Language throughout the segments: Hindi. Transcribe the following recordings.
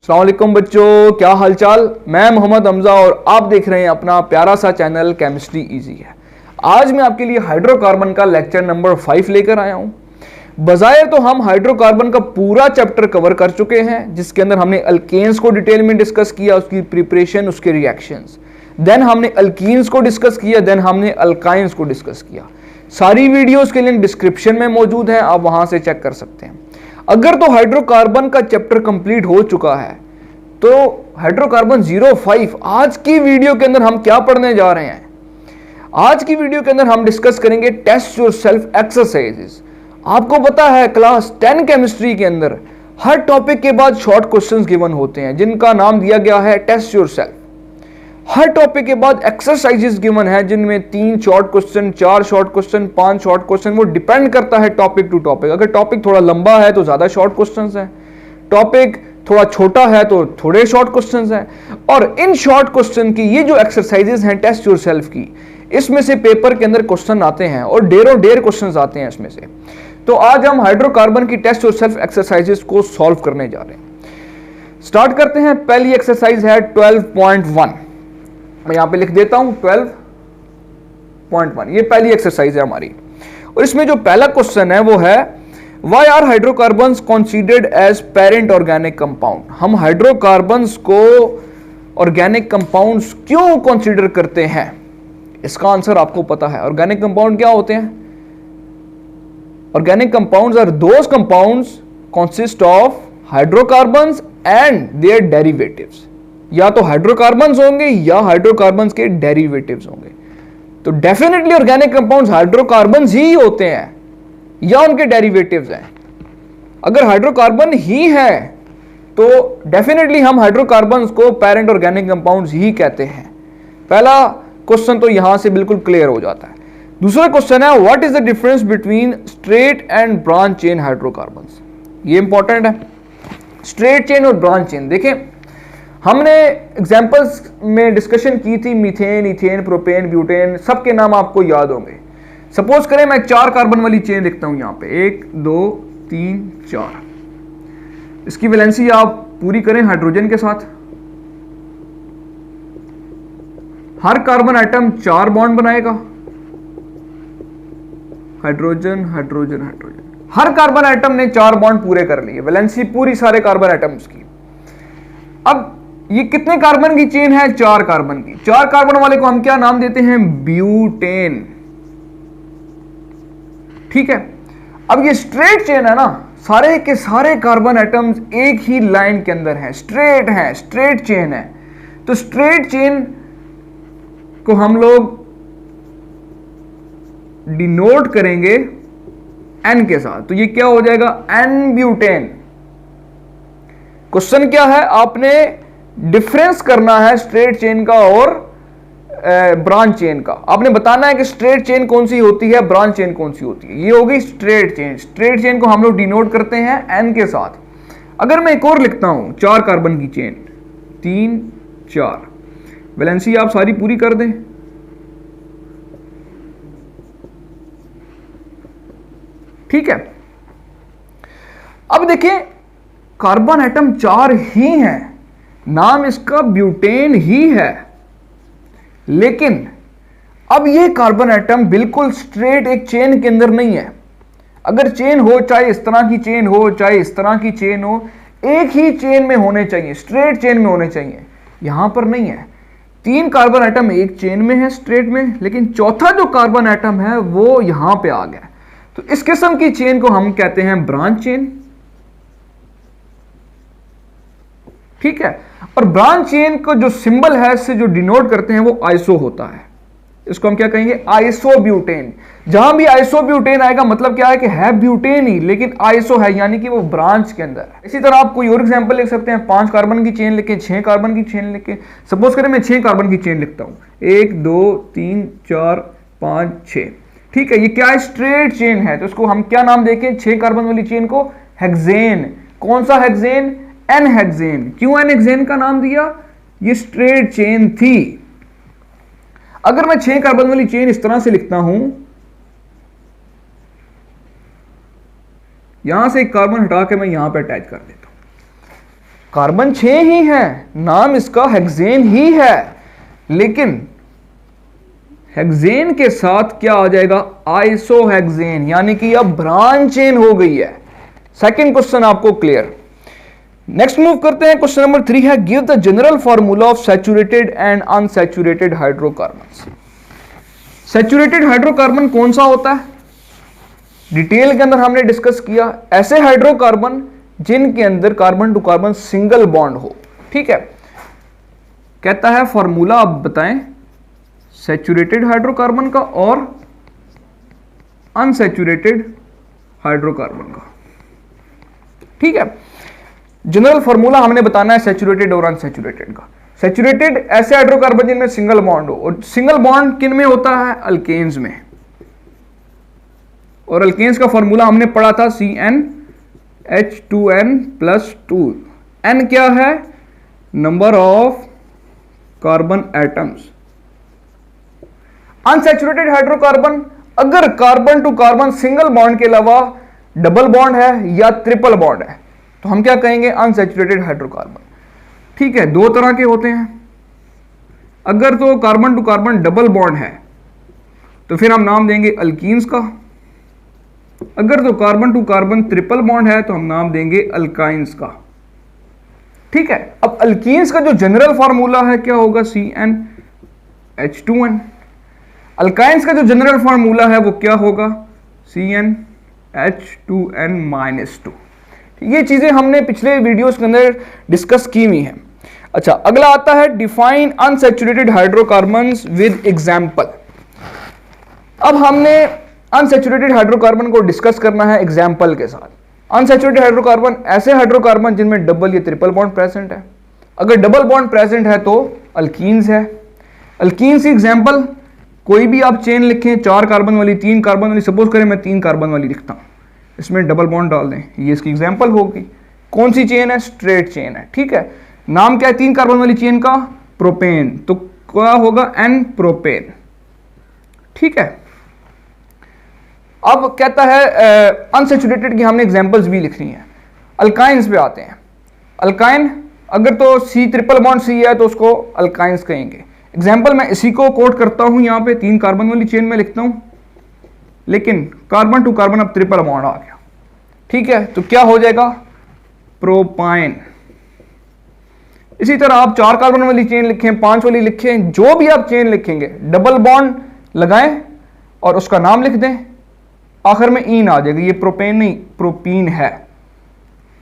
अस्सलाम वालेकुम बच्चों, क्या हालचाल। मैं मोहम्मद हमजा और आप देख रहे हैं अपना प्यारा सा चैनल केमिस्ट्री इजी है। आज मैं आपके लिए हाइड्रोकार्बन का लेक्चर नंबर 5 लेकर आया हूं। बजाय तो हम हाइड्रोकार्बन का पूरा चैप्टर कवर कर चुके हैं, जिसके अंदर हमने अल्केन्स को डिटेल में डिस्कस किया, उसकी प्रिपरेशन, उसके रिएक्शंस। देन हमने अल्कीन्स को डिस्कस किया, देन हमने अल्काइंस को डिस्कस किया। सारी वीडियोस के लिंक डिस्क्रिप्शन में मौजूद है, आप वहां से चेक कर सकते हैं। अगर तो हाइड्रोकार्बन का चैप्टर कंप्लीट हो चुका है तो हाइड्रोकार्बन 05 आज की वीडियो के अंदर हम क्या पढ़ने जा रहे हैं। आज की वीडियो के अंदर हम डिस्कस करेंगे टेस्ट योरसेल्फ एक्सरसाइजेस। आपको पता है क्लास 10 केमिस्ट्री के अंदर हर टॉपिक के बाद शॉर्ट क्वेश्चंस गिवन होते हैं, जिनका नाम दिया गया है टेस्ट योरसेल्फ। हर टॉपिक के बाद एक्सरसाइजेस गिवन है, जिनमें 3 short question, 4 short question, 5 short question. वो डिपेंड करता है टॉपिक टू टॉपिक। अगर टॉपिक थोड़ा लंबा है तो ज्यादा शॉर्ट क्वेश्चंस हैं, टॉपिक थोड़ा छोटा है तो थोड़े शॉर्ट क्वेश्चंस हैं। और इन शॉर्ट क्वेश्चन की ये जो एक्सरसाइजेस हैं टेस्ट योरसेल्फ की, इसमें से पेपर के अंदर क्वेश्चन आते हैं और ढेर क्वेश्चंस आते हैं इसमें से। तो आज हम हाइड्रोकार्बन की टेस्ट योरसेल्फ एक्सरसाइजेस को सॉल्व करने जा रहे हैं। स्टार्ट करते हैं। पहली एक्सरसाइज है 12.1। मैं यहां पे लिख देता हूं 12.1। ये पहली एक्सरसाइज है हमारी, और इसमें जो पहला क्वेश्चन है वो है Why are hydrocarbons considered as parent organic compound? हम हाइड्रोकार्बन्स को ऑर्गेनिक कंपाउंड्स क्यों कंसीडर करते हैं? इसका आंसर आपको पता है। ऑर्गेनिक कंपाउंड क्या होते हैं? Organic compounds are those compounds consist of hydrocarbons and their derivatives. या तो हाइड्रोकार्बन्स होंगे या हाइड्रोकार्बन्स के डेरिवेटिव्स होंगे। तो डेफिनेटली ऑर्गेनिक कंपाउंड्स हाइड्रोकार्बन्स ही होते हैं या उनके डेरिवेटिव्स हैं। अगर हाइड्रोकार्बन ही है तो डेफिनेटली हम हाइड्रोकार्बन्स को पेरेंट ऑर्गेनिक कंपाउंड्स ही कहते हैं। पहला क्वेश्चन तो यहां से बिल्कुल क्लियर हो जाता है। दूसरा क्वेश्चन है what is the difference between straight and branch chain hydrocarbons. ये इंपॉर्टेंट है, स्ट्रेट चेन और ब्रांच चेन। देखें, हमने एग्जांपल्स में डिस्कशन की थी मीथेन, इथेन, प्रोपेन, ब्यूटेन, सबके नाम आपको याद होंगे। सपोज करें मैं 4 कार्बन वाली चेन लिखता हूं यहां पे, 1 2 3 4। इसकी वैलेंसी आप पूरी करें हाइड्रोजन के साथ। हर कार्बन आइटम 4 बॉन्ड बनाएगा, हाइड्रोजन हाइड्रोजन हाइड्रोजन। हर कार्बन आइटम ने 4 बॉन्ड पूरे कर लिए, वैलेंसी पूरी सारे कार्बन आइटम्स की। अब ये कितने कार्बन की चेन है? 4 कार्बन की। 4 कार्बन वाले को हम क्या नाम देते हैं? ब्यूटेन। ठीक है। अब ये स्ट्रेट चेन है ना, सारे के सारे कार्बन एटम्स एक ही लाइन के अंदर हैं, स्ट्रेट हैं, स्ट्रेट चेन है। तो स्ट्रेट चेन को हम लोग डिनोट करेंगे एन के साथ। तो ये क्या हो जाएगा? N butane. क्वेश्चन क्या है? आपने डिफरेंस करना है स्ट्रेट चेन का और ब्रांच चेन का। आपने बताना है कि स्ट्रेट चेन कौन सी होती है, ब्रांच चेन कौन सी होती है। ये होगी स्ट्रेट चेन। स्ट्रेट चेन को हम लोग डिनोट करते हैं एन के साथ। अगर मैं एक और लिखता हूं 4 कार्बन की चेन, 3 4, वैलेंसी आप सारी पूरी कर दें। ठीक है। अब देखिए, कार्बन एटम 4 ही हैं, नाम इसका ब्यूटेन ही है, लेकिन अब ये कार्बन एटम बिल्कुल स्ट्रेट एक चेन के अंदर नहीं है। अगर चेन हो, चाहे इस तरह की चेन हो, चाहे इस तरह की चेन हो, एक ही चेन में होने चाहिए, स्ट्रेट चेन में होने चाहिए। यहां पर नहीं है। 3 कार्बन एटम एक चेन में है स्ट्रेट में, लेकिन चौथा जो कार्बन एटम है वो यहां पे आ गया। तो इस किस्म की चेन को हम कहते हैं ब्रांच चेन। ठीक है। और ब्रांच चेन को जो सिंबल है, इससे जो डिनोट करते हैं, वो आइसो होता है। इसको हम क्या कहेंगे? आइसोब्यूटेन। जहां भी आइसोब्यूटेन आएगा मतलब क्या है कि है ब्यूटेन ही, लेकिन आइसो है, यानी कि वो ब्रांच के अंदर है। इसी तरह आप कोई और एग्जांपल लिख सकते हैं। 5 कार्बन की चेन लिखें, 6 कार्बन की चेन लिखें। सपोज करें मैं 6 कार्बन की चेन लिखता हूं, 1 2 3 4 5 6। ठीक है। ये क्या है? स्ट्रेट चेन है। तो इसको हम क्या नाम देखें? 6 कार्बन वाली चेन को हेक्सेन। कौन सा हेक्सेन? N hexane. क्यों एन हेक्सेन का नाम दिया? ये स्ट्रेट चेन थी। अगर मैं 6 कार्बन वाली चेन इस तरह से लिखता हूं, यहां से एक कार्बन हटा के मैं यहां पे अटैच कर देता हूं, कार्बन 6 ही है, नाम इसका हेक्सेन ही है, लेकिन हेक्सेन के साथ क्या आ जाएगा, आइसोहेक्सेन, यानी कि अब ब्रांच चेन हो गई है। सेकंड क्वेश्चन आपको क्लियर। नेक्स्ट मूव करते हैं, क्वेश्चन नंबर 3 है give the general formula of saturated and unsaturated hydrocarbon. Saturated hydrocarbon कौन सा होता है, डिटेल के अंदर हमने डिस्कस किया, ऐसे हाइड्रोकार्बन जिनके अंदर carbon to carbon single bond हो। ठीक है, कहता है फॉर्मूला आप बताएं सैचुरेटेड हाइड्रोकार्बन का और अनसैचुरेटेड हाइड्रोकार्बन का। ठीक है, जनरल फॉर्मूला हमने बताना है सैचुरेटेड और अनसैचुरेटेड का। सैचुरेटेड ऐसे हाइड्रोकार्बन जिनमें सिंगल बॉन्ड हो, और सिंगल बॉन्ड किन में होता है, अल्केन्स में। और अल्केन्स का फॉर्मूला हमने पढ़ा था CnH2n+2। n क्या है, number of carbon atoms. Unsaturated hydrocarbon, अगर carbon to carbon single bond के अलावा डबल बॉन्ड है या ट्रिपल बॉन्ड है तो हम क्या कहेंगे, अनसैचुरेटेड हाइड्रोकार्बन। ठीक है, दो तरह के होते हैं, अगर तो carbon to carbon double bond है तो फिर हम नाम देंगे अल्कीन्स का, अगर तो carbon to carbon triple bond है तो हम नाम देंगे अल्काइंस का। ठीक है, अब अल्कीन्स का जो जनरल फार्मूला है क्या होगा, CnH2n। अल्काइंस का जो जनरल फार्मूला है वो क्या होगा, CnH2n-2। ये चीजें हमने पिछले वीडियोस के अंदर डिस्कस की हुई हैं। अच्छा, अगला आता है define unsaturated hydrocarbons with example. अब हमने अनसैचुरेटेड हाइड्रोकार्बन को डिस्कस करना है एग्जांपल के साथ। अनसैचुरेटेड हाइड्रोकार्बन ऐसे हाइड्रोकार्बन जिनमें डबल या ट्रिपल बॉन्ड प्रेजेंट है। अगर डबल बॉन्ड प्रेजेंट है तो अल्कीन्स है। अल्कीन्स की एग्जांपल कोई भी आप चेन लिखें, 4 कार्बन वाली, 3 कार्बन वाली, सपोज करें मैं 3 कार्बन वाली लिखता हूं, इसमें डबल बॉन्ड डाल दें, ये इसकी एग्जांपल होगी। कौन सी चेन है, स्ट्रेट चेन है। ठीक है, नाम क्या है 3 कार्बन वाली चेन का, प्रोपेन, तो क्या होगा, एन प्रोपेन। ठीक है, अब कहता है अनसैचुरेटेड की हमने एग्जांपल्स भी लिखनी है। अल्काइंस पे आते हैं। अल्काइन अगर तो सी ट्रिपल बॉन्ड सी है तो उसको अल्काइंस कहेंगे। एग्जांपल मैं इसी को कोट करता हूं, यहां पे 3 कार्बन वाली चेन में लिखता हूं, लेकिन कार्बन टू कार्बन अब ट्रिपल बॉन्ड आ गया। ठीक है, तो क्या हो जाएगा, प्रोपाइन। इसी तरह आप 4 कार्बन वाली चेन लिखें, 5 वाली लिखें, जो भी आप चेन लिखेंगे डबल बॉन्ड लगाएं और उसका नाम लिख दें, आखिर में ईन आ जाएगा, ये प्रोपेन नहीं प्रोपीन है।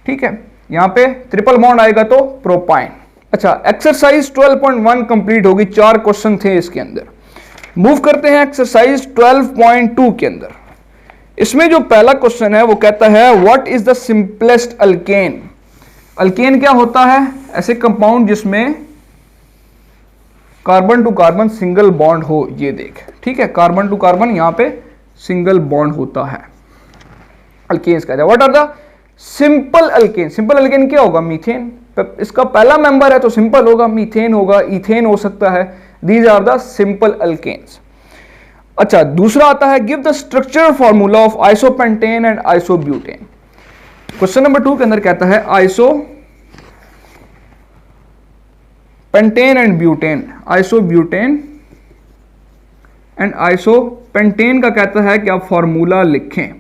ठीक है, यहां पे ट्रिपल बॉन्ड आएगा तो प्रोपाइन। अच्छा, एक्सरसाइज 12.1 कंप्लीट होगी, 4 क्वेश्चन थे इसके अंदर। मूव करते हैं एक्सरसाइज 12.2 के अंदर। इसमें जो पहला क्वेश्चन है वो कहता है what is the simplest alkane. Alkane क्या होता है, ऐसे कंपाउंड जिसमें carbon to carbon single bond हो, ये देख। ठीक है, कार्बन टू कार्बन यहां पे सिंगल बॉन्ड होता है, अल्केन्स कहते हैं। What are the simple alkane. Simple alkane क्या होगा, मीथेन। इसका पहला मेंबर है तो सिंपल होगा, मीथेन होगा, इथेन हो सकता है। These are the simple alkanes. अच्छा, दूसरा आता है give the structural formula of isopentane and isobutane. Question number 2 के अंदर कहता है isopentane and butane, isobutane and isopentane का कहता है कि आप फार्मूला लिखें,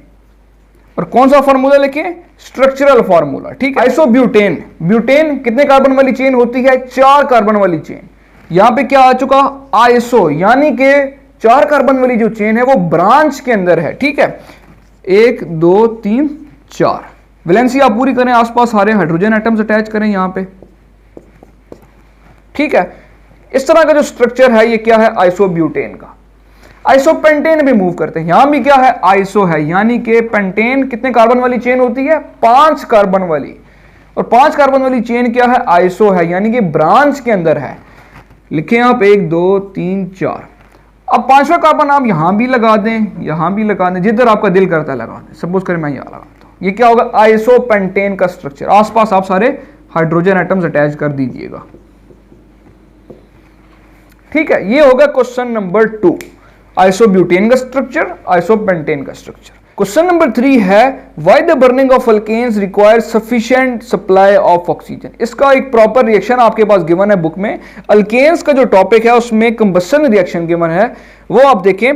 और कौन सा फार्मूला लिखें, स्ट्रक्चरल फार्मूला। ठीक है, आइसोब्यूटेन, ब्यूटेन कितने कार्बन वाली चेन होती है, 4 कार्बन वाली चेन। यहां पे क्या आ चुका, आइसो, यानी कि 4 कार्बन वाली जो चेन है वो ब्रांच के अंदर है। ठीक है, 1 2 3 4, वैलेंसी आप पूरी करें, आसपास सारे हाइड्रोजन एटम्स अटैच करें यहां पे। ठीक है, इस तरह का जो स्ट्रक्चर है ये क्या है, आइसोब्यूटेन का। आइसोपेंटेन भी मूव करते हैं, यहां भी क्या है, आइसो है, यानी कि पेंटेन कितने कार्बन वाली चेन होती है, 5 कार्बन वाली, और 5 कार्बन वाली चेन क्या है, आइसो है, यानी कि ब्रांच के अंदर है। लिखें आप 1 2 3 4। अब 5वां कार्बन आप यहां भी लगा दें, यहां भी लगा दें, जिधर आपका दिल करता है लगा दें। सपोज करें मैं यहां लगाता हूं, ये क्या होगा, आइसोपेंटेन का स्ट्रक्चर। आसपास आप सारे हाइड्रोजन एटम्स अटैच कर दीजिएगा। ठीक है, ये होगा क्वेश्चन नंबर 2, आइसोब्यूटेन का स्ट्रक्चर, आइसोपेंटेन का स्ट्रक्चर। क्वेश्चन नंबर 3 है why the burning of alkanes require sufficient supply of oxygen. इसका एक प्रॉपर रिएक्शन आपके पास गिवन है बुक में। अल्केन्स का जो टॉपिक है उसमें कंबशन रिएक्शन गिवन है, वो आप देखें।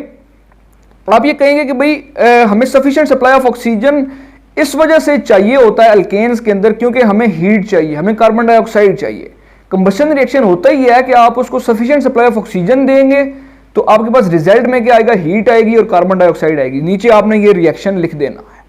आप ये कहेंगे कि भाई हमें सफिशिएंट सप्लाई ऑफ ऑक्सीजन इस वजह से चाहिए होता है अल्केन्स के अंदर क्योंकि हमें हीट चाहिए, हमें कार्बन डाइऑक्साइड चाहिए। कंबशन रिएक्शन होता ही है कि आप उसको सफिशिएंट सप्लाई ऑफ ऑक्सीजन देंगे तो आपके पास रिजल्ट में क्या आएगा, हीट आएगी और कार्बन डाइऑक्साइड आएगी। नीचे आपने ये रिएक्शन लिख देना है।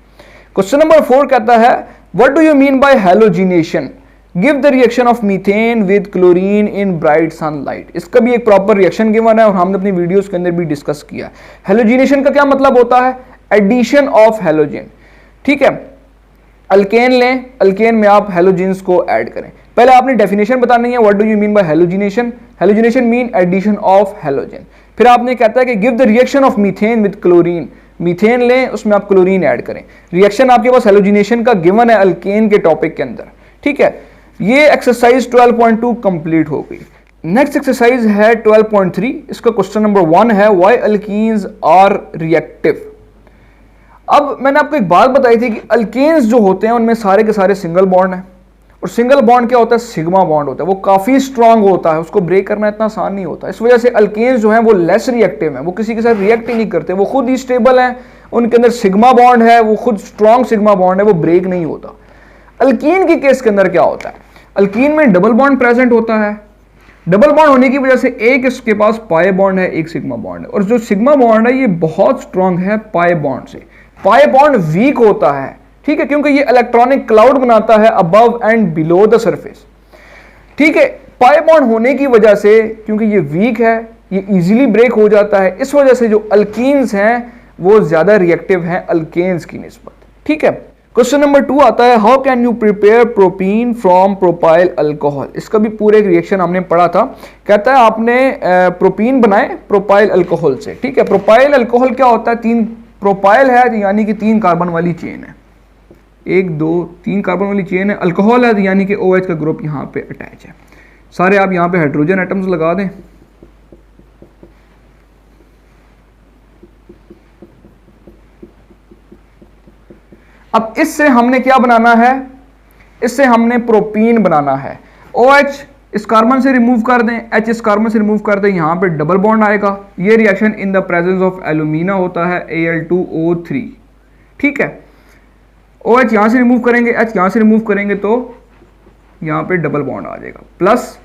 क्वेश्चन नंबर 4 कहता है what do you mean by halogenation, give the reaction of methane with chlorine in bright sunlight. इसका भी एक प्रॉपर रिएक्शन गिवन है और हमने अपनी वीडियोस के अंदर भी डिस्कस किया। हैलोजिनेशन का क्या मतलब होता है, एडिशन ऑफ हैलोजन। ठीक है, अल्केन लें, अल्केन में आप हैलोजेंस को ऐड करें। पहले आपने डेफिनेशन बतानी है, what do you mean by halogenation. Halogenation mean addition of halogen. फिर आपने कहता है कि give the reaction of methane with chlorine, methane लें उसमें आप क्लोरीन ऐड करें। रिएक्शन आपके पास हैलोजिनेशन का गिवन है अल्केन के टॉपिक के अंदर। ठीक है, ये एक्सरसाइज 12.2 कंप्लीट हो गई। नेक्स्ट एक्सरसाइज है 12.3। इसका क्वेश्चन नंबर 1 है व्हाई अल्कीन्स आर रिएक्टिव। अब मैंने आपको एक बात बताई थी कि अल्केन्स जो होते हैं उनमें सारे के सारे सिंगल बॉन्ड हैं और सिंगल बॉन्ड क्या होता है, सिग्मा बॉन्ड होता है। वो काफी स्ट्रांग होता है, उसको ब्रेक करना इतना आसान नहीं होता। इस वजह से अल्केन्स जो हैं वो लेस रिएक्टिव हैं, वो किसी के साथ रिएक्ट ही नहीं करते, वो खुद ही स्टेबल हैं, उनके अंदर सिग्मा बॉन्ड है, वो खुद स्ट्रांग सिग्मा बॉन्ड है, वो ब्रेक नहीं होता। अल्कीन के केस के अंदर क्या होता है, अल्कीन में डबल बॉन्ड प्रेजेंट होता है। डबल बॉन्ड होने की वजह से एक इसके पास पाई बॉन्ड है, एक सिग्मा बॉन्ड है, और जो सिग्मा बॉन्ड है ये बहुत स्ट्रांग है पाई बॉन्ड से। पाई बॉन्ड वीक होता है, ठीक है, क्योंकि ये इलेक्ट्रॉनिक क्लाउड बनाता है above and below the surface. ठीक है, पाई बॉन्ड होने की वजह से क्योंकि ये वीक है, ये इजीली ब्रेक हो जाता है। इस वजह से जो अल्कीन्स हैं वो ज्यादा रिएक्टिव हैं अल्केन्स की निस्बत। ठीक है, क्वेश्चन नंबर 2 आता है how can you prepare propene from propyl alcohol. इसका भी पूरे रिएक्शन हमने पढ़ा था। कहता है आपने प्रोपीन बनाए प्रोपाइल अल्कोहल से। ठीक है, प्रोपाइल अल्कोहल क्या होता है, 3 प्रोपाइल है यानी कि 3 कार्बन वाली चेन है, 1 2 3 कार्बन वाली चेन है। अल्कोहल है यानी कि OH का ग्रुप यहाँ पे अटैच है। सारे आप यहाँ पे हाइड्रोजन एटम्स लगा दें। अब इससे हमने क्या बनाना है, इससे हमने प्रोपीन बनाना है। OH इस कार्बन से रिमूव कर दें, H इस कार्बन से रिमूव कर दें, यहां पे डबल बॉन्ड आएगा। ये reaction in the presence of alumina होता है, Al2O3। ठीक है, OH यहां से रिमूव करेंगे, H यहां से रिमूव करेंगे तो यहां पे डबल बॉन्ड आ जाएगा, प्लस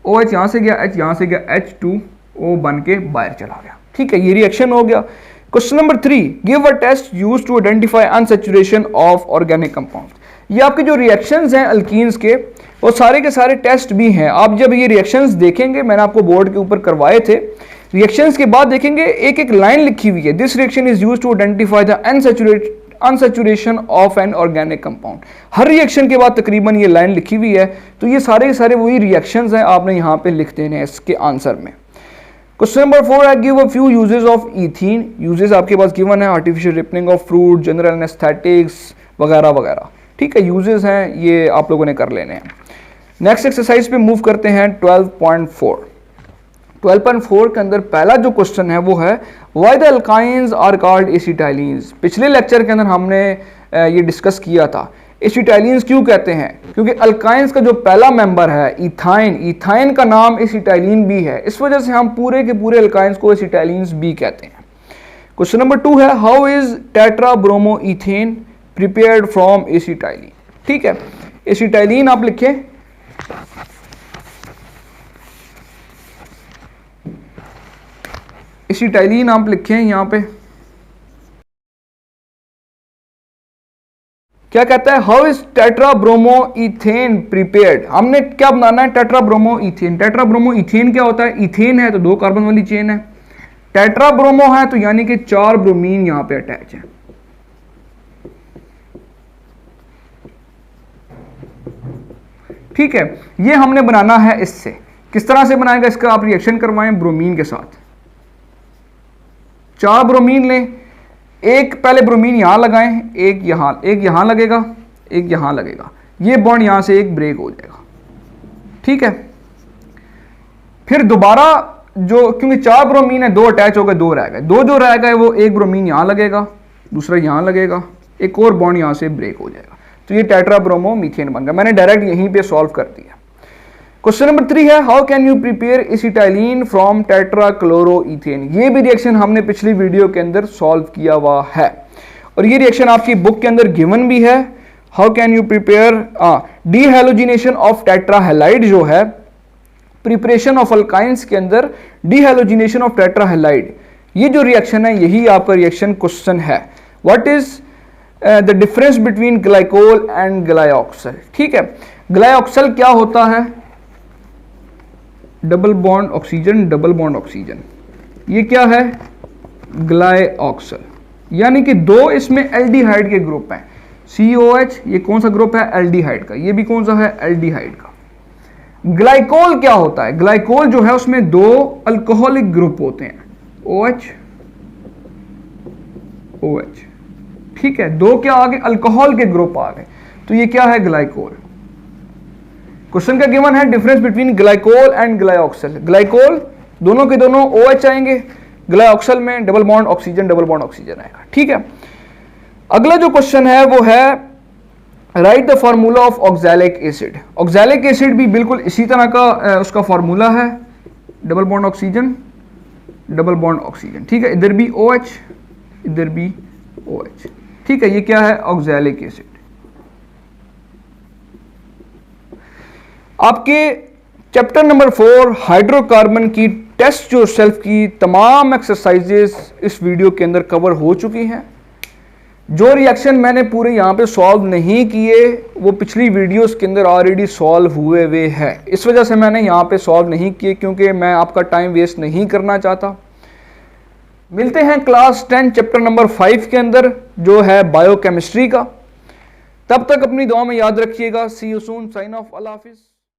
OH यहां से गया, H यहां से गया, H2O बन के बाहर चला गया। ठीक है, ये रिएक्शन हो गया। Question number 3 give a test used to identify unsaturation of organic compound. ये आपके जो रिएक्शंस हैं अल्कीन्स के वो सारे के सारे टेस्ट भी हैं। आप जब ये रिएक्शंस देखेंगे, मैंने आपको बोर्ड के ऊपर करवाए थे, रिएक्शंस के बाद देखेंगे एक एक लाइन लिखी हुई है, this reaction is used to identify the unsaturation of an organic compound. हर रिएक्शन के बाद तकरीबन ये लाइन लिखी हुई है, तो ये सारे के सारे वही रिएक्शंस हैं, आपने यहाँ पे लिख देने हैं इसके आंसर में। क्वेश्चन नंबर 4 है give a few uses of ethene. Uses आपके पास गिवन है, artificial ripening of fruit, general anaesthetics वगैरह वगैरह। ठीक है, यूजेस हैं, ये आप लोगों ने कर लेने हैं। नेक्स्ट एक्सरसाइज पे मूव करते हैं 12.4। 12.4 के अंदर पहला जो क्वेश्चन है वो है why the alkynes are called acetylenes. पिछले लेक्चर के अंदर हमने ये डिस्कस किया था, एसिटाइलिन्स क्यों कहते हैं, क्योंकि अल्काइंस का जो पहला मेंबर है इथाइन, इथाइन का नाम एसिटाइलिन भी है, इस वजह से हम पूरे के पूरे अल्काइंस को एसिटाइलिन्स भी कहते हैं। क्वेश्चन नंबर 2 है how is tetra bromo ethane prepared from acetylene. ठीक है, एसिटाइलिन आप लिखें, एसिटाइलिन आप लिखें यहां पे। क्या कहता है हाउ इज टेट्राब्रोमो इथेन प्रिपेयर्ड। हमने क्या बनाना है, टेट्राब्रोमो इथेन। टेट्राब्रोमो इथेन क्या होता है, इथेन है तो 2 कार्बन वाली चेन है, टेट्राब्रोमो है तो यानी कि 4 ब्रोमीन यहां पे अटैच है। ठीक है, ये हमने बनाना है इससे। किस तरह से बनाएगा, इसका आप रिएक्शन करवाएं ब्रोमीन के साथ। 4 ब्रोमीन लें, एक पहले ब्रोमीन यहां लगाएं, एक यहां लगेगा, एक यहां लगेगा, ये बॉन्ड यहां से एक ब्रेक हो जाएगा। ठीक है, फिर दोबारा जो, क्योंकि 4 ब्रोमीन है, 2 अटैच हो गए, 2 रह गए, 2 जो रह गए वो एक ब्रोमीन यहां लगेगा, दूसरा यहाँ लगेगा, एक और बॉन्ड यहाँ से ब्रेक हो जाएगा, तो ये टेट्रा ब्रोमो मीथेन बन गया। मैंने डायरेक्ट यहीं पे सॉल्व कर दिया। क्वेश्चन नंबर 3 है, how can you prepare acetylene from tetra chloro ethane. ये भी रिएक्शन हमने पिछली वीडियो के अंदर सॉल्व किया हुआ है और ये रिएक्शन आपकी बुक के अंदर गिवन भी है। How can you prepare dehalogenation of tetrahalide जो है, प्रिपरेशन ऑफ अल्काइंस के अंदर डीहैलोजिनेशन ऑफ टेट्राहेलाइड, ये जो रिएक्शन है यही आपका रिएक्शन क्वेश्चन है। What is the difference between glycol and glyoxal. ठीक है, ग्लाइऑक्सल क्या होता है, double bond oxygen double bond oxygen, ये क्या है ग्लाइऑक्सल, यानी कि दो इसमें एल्डिहाइड के ग्रुप हैं, COH, ये कौन सा ग्रुप है एल्डिहाइड का, ये भी कौन सा है एल्डिहाइड का। ग्लाइकोल क्या होता है, ग्लाइकोल जो है उसमें दो अल्कोहलिक ग्रुप होते हैं, OH OH। ठीक है, दो क्या आगे अल्कोहल के ग्रुप आ गए, तो ये क्या है ग्लाइकोल। क्वेश्चन का गिवन है difference between glycol and glyoxal. Glycol दोनों के दोनों OH आएंगे, ग्लाइऑक्सल में डबल बॉन्ड ऑक्सीजन आएगा। ठीक है, अगला जो क्वेश्चन है वो है right the formula of oxalic acid. Oxalic acid भी बिल्कुल इसी तरह का उसका फॉर्मूला है, double bond oxygen double bond oxygen. ठीक है, इधर भी OH इधर भी OH। ठीक है, ये क्या है ऑक्सैलिक एसिड। आपके चैप्टर नंबर 4 हाइड्रोकार्बन की टेस्ट योरसेल्फ की तमाम एक्सरसाइजेस इस वीडियो के अंदर कवर हो चुकी हैं। जो रिएक्शन मैंने पूरे यहाँ पे सॉल्व नहीं किए वो पिछली वीडियोस के अंदर ऑलरेडी सॉल्व हुए हैं, इस वजह से मैंने यहाँ पे सॉल्व नहीं किए क्योंकि मैं आपका टाइम वेस्ट नहीं करना चाहता। मिलते हैं क्लास 10 चैप्टर नंबर 5 के अंदर जो है बायोकेमिस्ट्री का। तब तक अपनी दुआ में याद रखिएगा। सी यू सून, साइन ऑफ, अल्लाह हाफिज़।